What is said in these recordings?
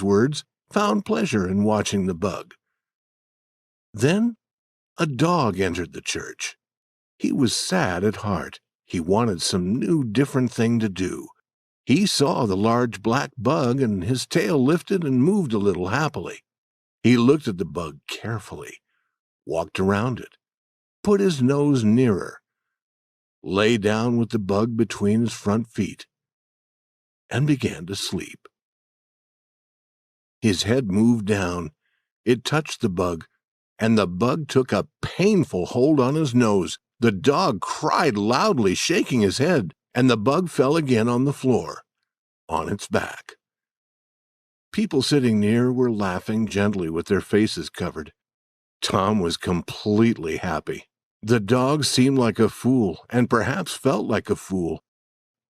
words, found pleasure in watching the bug. Then a dog entered the church. He was sad at heart. He wanted some new, different thing to do. He saw the large black bug, and his tail lifted and moved a little happily. He looked at the bug carefully, walked around it, put his nose nearer, lay down with the bug between his front feet, and began to sleep. His head moved down. It touched the bug, and the bug took a painful hold on his nose. The dog cried loudly, shaking his head, and the bug fell again on the floor, on its back. People sitting near were laughing gently with their faces covered. Tom was completely happy. The dog seemed like a fool, and perhaps felt like a fool.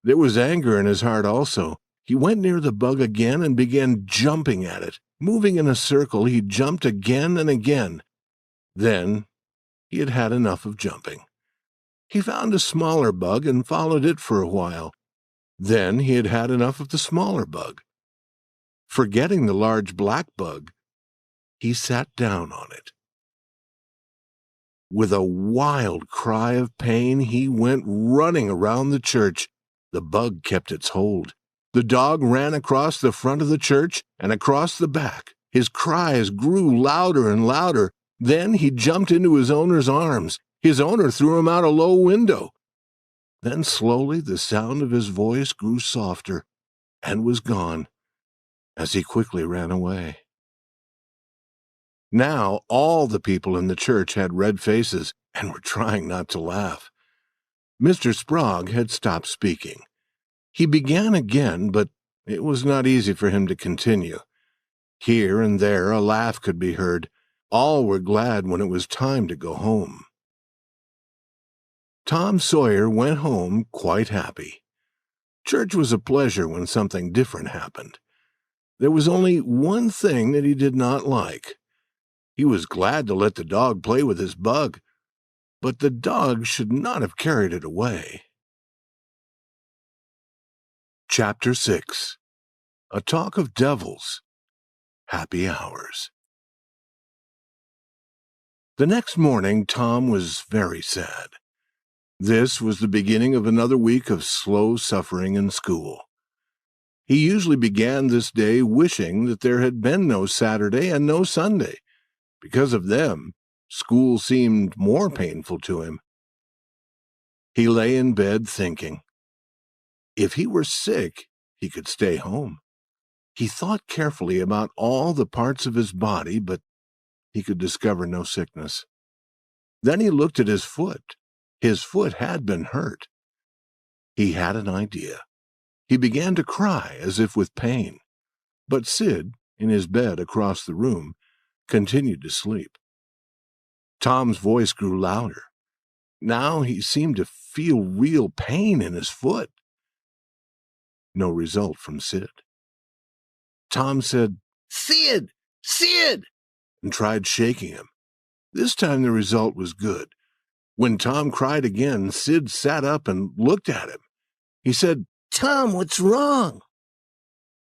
There was anger in his heart also. He went near the bug again and began jumping at it. Moving in a circle, he jumped again and again. Then he had had enough of jumping. He found a smaller bug and followed it for a while. Then he had had enough of the smaller bug. Forgetting the large black bug, he sat down on it. With a wild cry of pain, he went running around the church. The bug kept its hold. The dog ran across the front of the church and across the back. His cries grew louder and louder. Then he jumped into his owner's arms. His owner threw him out a low window. Then slowly the sound of his voice grew softer and was gone as he quickly ran away. Now all the people in the church had red faces and were trying not to laugh. Mr. Sprague had stopped speaking. He began again, but it was not easy for him to continue. Here and there a laugh could be heard. All were glad when it was time to go home. Tom Sawyer went home quite happy. Church was a pleasure when something different happened. There was only one thing that he did not like. He was glad to let the dog play with his bug, but the dog should not have carried it away. Chapter 6. A Talk of Devils. Happy Hours. The next morning, Tom was very sad. This was the beginning of another week of slow suffering in school. He usually began this day wishing that there had been no Saturday and no Sunday. Because of them, school seemed more painful to him. He lay in bed thinking. If he were sick, he could stay home. He thought carefully about all the parts of his body, but he could discover no sickness. Then he looked at his foot. His foot had been hurt. He had an idea. He began to cry as if with pain. But Sid, in his bed across the room, continued to sleep. Tom's voice grew louder. Now he seemed to feel real pain in his foot. No result from Sid. Tom said, "Sid! Sid!" and tried shaking him. This time the result was good. When Tom cried again, Sid sat up and looked at him. He said, "Tom, what's wrong?"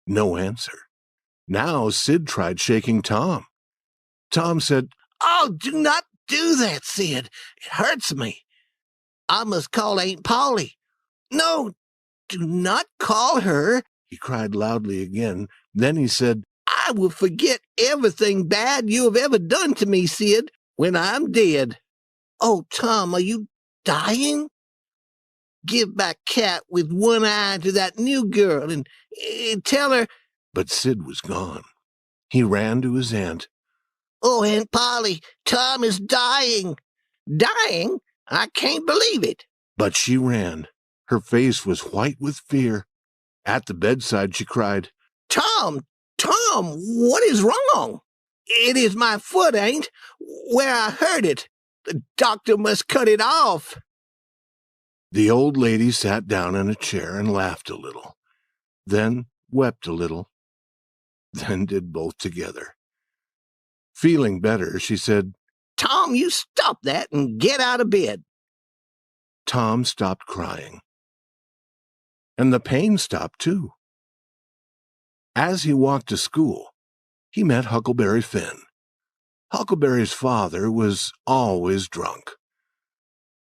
No answer. Now Sid tried shaking Tom. Tom said, "Oh, do not do that, Sid. It hurts me. I must call Aunt Polly." "No, do not call her," he cried loudly again. Then he said, "I will forget everything bad you have ever done to me, Sid, when I'm dead. Oh, Tom, are you dying? Give my cat with one eye to that new girl and tell her—" But Sid was gone. He ran to his aunt. "Oh, Aunt Polly, Tom is dying." "Dying? I can't believe it." But she ran. Her face was white with fear. At the bedside she cried, "Tom, Tom, what is wrong?" "It is my foot, Aunt, where I hurt it. The doctor must cut it off." The old lady sat down in a chair and laughed a little, then wept a little, then did both together. Feeling better, she said, "Tom, you stop that and get out of bed." Tom stopped crying. And the pain stopped too. As he walked to school, he met Huckleberry Finn. Huckleberry's father was always drunk.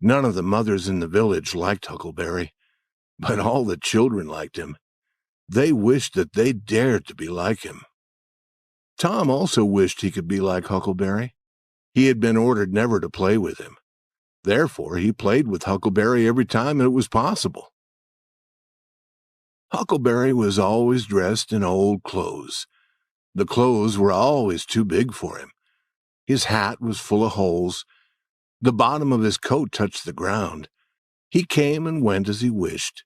None of the mothers in the village liked Huckleberry, but all the children liked him. They wished that they dared to be like him. Tom also wished he could be like Huckleberry. He had been ordered never to play with him. Therefore, he played with Huckleberry every time it was possible. Huckleberry was always dressed in old clothes. The clothes were always too big for him. His hat was full of holes. The bottom of his coat touched the ground. He came and went as he wished.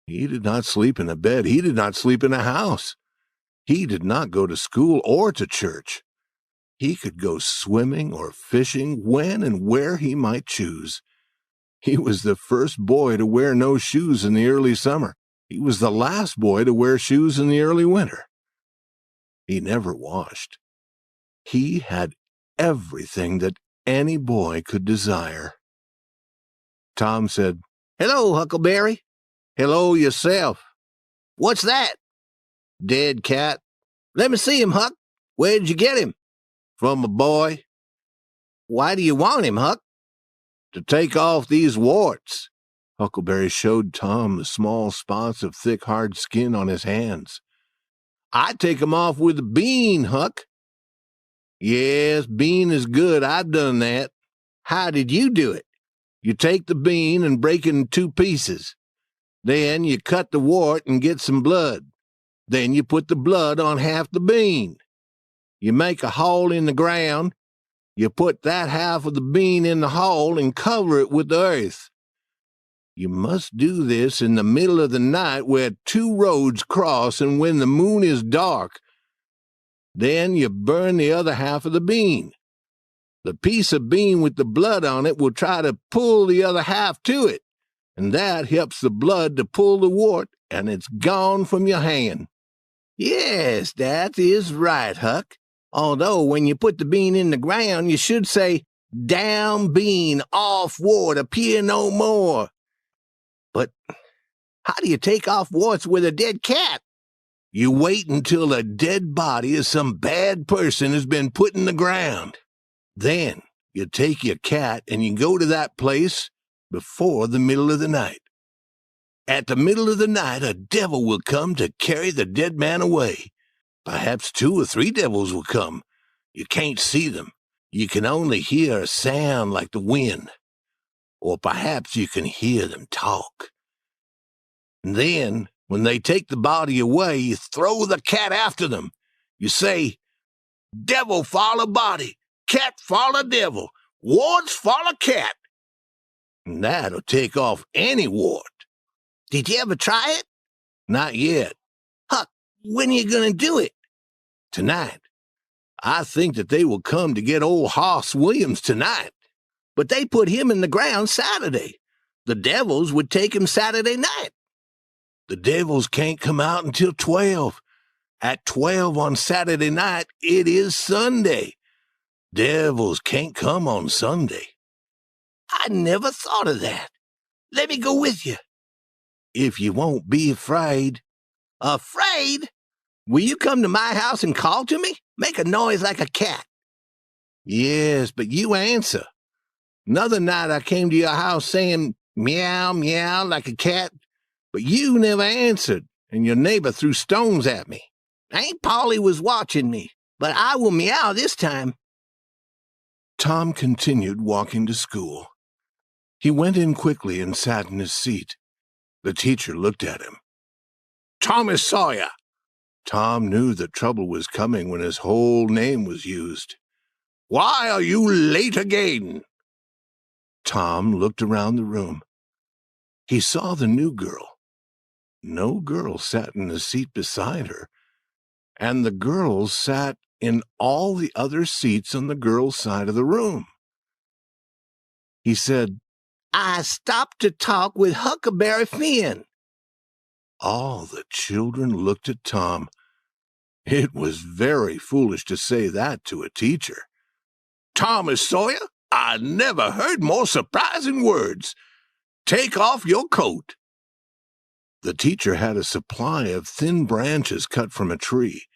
He did not sleep in a bed. He did not sleep in a house. He did not go to school or to church. He could go swimming or fishing when and where he might choose. He was the first boy to wear no shoes in the early summer. He was the last boy to wear shoes in the early winter. He never washed. He had everything that any boy could desire. Tom said, "Hello, Huckleberry." "Hello yourself." "What's that?" "Dead cat." "Let me see him, Huck. Where'd you get him?" "From a boy." "Why do you want him, Huck?" "To take off these warts." Huckleberry showed Tom the small spots of thick, hard skin on his hands. "I take 'em off with a bean, Huck." "Yes, bean is good. I've done that." "How did you do it?" "You take the bean and break it in 2 pieces. Then you cut the wart and get some blood. Then you put the blood on half the bean. You make a hole in the ground. You put that half of the bean in the hole and cover it with the earth. You must do this in the middle of the night where 2 roads cross and when the moon is dark. Then you burn the other half of the bean. The piece of bean with the blood on it will try to pull the other half to it, and that helps the blood to pull the wart, and it's gone from your hand." "Yes, that is right, Huck. Although when you put the bean in the ground, you should say, 'Down bean, off wart, appear no more.' But how do you take off warts with a dead cat?" "You wait until a dead body of some bad person has been put in the ground. Then you take your cat and you go to that place before the middle of the night. At the middle of the night, a devil will come to carry the dead man away. Perhaps 2 or 3 devils will come. You can't see them. You can only hear a sound like the wind. Or perhaps you can hear them talk. And then, when they take the body away, you throw the cat after them. You say, 'Devil follow body, cat follow devil, warts follow cat.' And that'll take off any wart." "Did you ever try it?" "Not yet." "Huck, when are you going to do it?" "Tonight. I think that they will come to get old Hoss Williams tonight." "But they put him in the ground Saturday. The devils would take him Saturday night." "The devils can't come out until 12. At 12 on Saturday night, it is Sunday. Devils can't come on Sunday." "I never thought of that. Let me go with you." "If you won't be afraid." "Afraid? Will you come to my house and call to me? Make a noise like a cat." "Yes, but you answer. Another night I came to your house saying, 'Meow, meow,' like a cat, but you never answered, and your neighbor threw stones at me." "Aunt Polly was watching me, but I will meow this time." Tom continued walking to school. He went in quickly and sat in his seat. The teacher looked at him. "Thomas Sawyer." Tom knew that trouble was coming when his whole name was used. "Why are you late again?" Tom looked around the room. He saw the new girl. No girl sat in the seat beside her, and the girls sat in all the other seats on the girls' side of the room. He said, "I stopped to talk with Huckleberry Finn." All the children looked at Tom. It was very foolish to say that to a teacher. "Thomas Sawyer, I never heard more surprising words. Take off your coat." The teacher had a supply of thin branches cut from a tree.